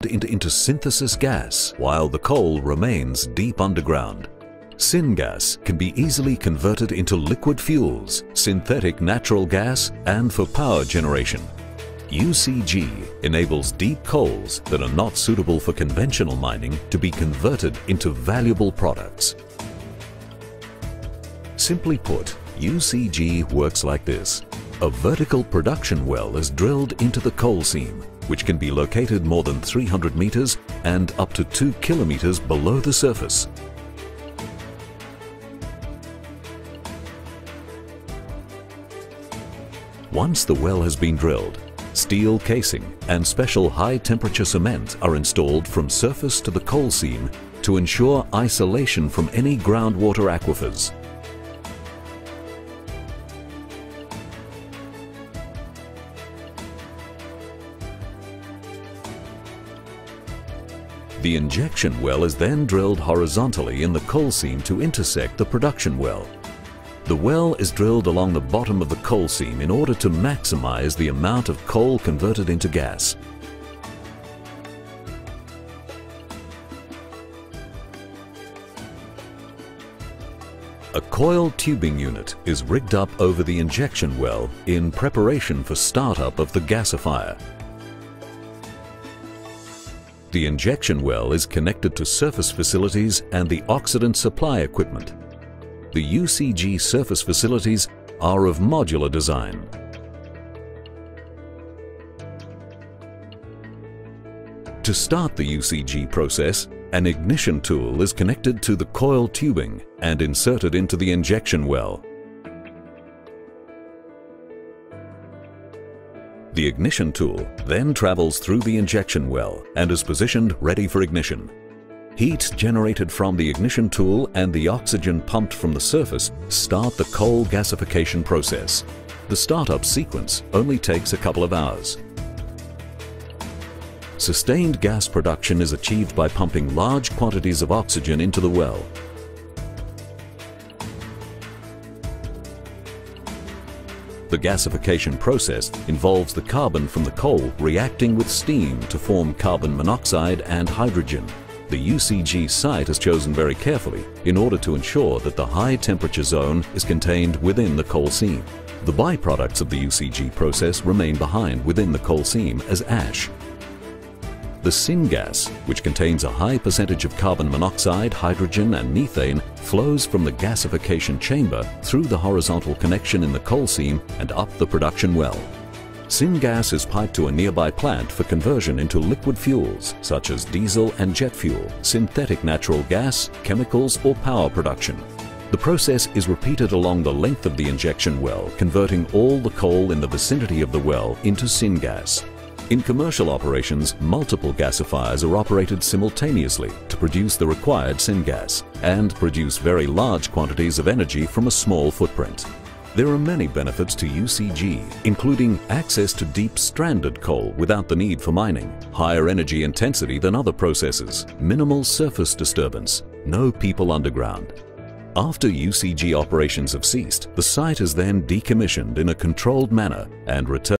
into synthesis gas while the coal remains deep underground. Syngas can be easily converted into liquid fuels, synthetic natural gas, and for power generation. UCG enables deep coals that are not suitable for conventional mining to be converted into valuable products. Simply put, UCG works like this. A vertical production well is drilled into the coal seam, which can be located more than 300 meters and up to 2 kilometers below the surface. Once the well has been drilled, steel casing and special high-temperature cement are installed from surface to the coal seam to ensure isolation from any groundwater aquifers. The injection well is then drilled horizontally in the coal seam to intersect the production well. The well is drilled along the bottom of the coal seam in order to maximize the amount of coal converted into gas. A coiled tubing unit is rigged up over the injection well in preparation for startup of the gasifier. The injection well is connected to surface facilities and the oxidant supply equipment. The UCG surface facilities are of modular design. To start the UCG process, an ignition tool is connected to the coil tubing and inserted into the injection well. The ignition tool then travels through the injection well and is positioned ready for ignition. Heat generated from the ignition tool and the oxygen pumped from the surface start the coal gasification process. The startup sequence only takes a couple of hours. Sustained gas production is achieved by pumping large quantities of oxygen into the well. The gasification process involves the carbon from the coal reacting with steam to form carbon monoxide and hydrogen. The UCG site is chosen very carefully in order to ensure that the high temperature zone is contained within the coal seam. The byproducts of the UCG process remain behind within the coal seam as ash. The syngas, which contains a high percentage of carbon monoxide, hydrogen and methane, flows from the gasification chamber through the horizontal connection in the coal seam and up the production well. Syngas is piped to a nearby plant for conversion into liquid fuels such as diesel and jet fuel, synthetic natural gas, chemicals or power production. The process is repeated along the length of the injection well, converting all the coal in the vicinity of the well into syngas. In commercial operations, multiple gasifiers are operated simultaneously to produce the required syngas and produce very large quantities of energy from a small footprint. There are many benefits to UCG, including access to deep stranded coal without the need for mining, higher energy intensity than other processes, minimal surface disturbance, no people underground. After UCG operations have ceased, the site is then decommissioned in a controlled manner and returned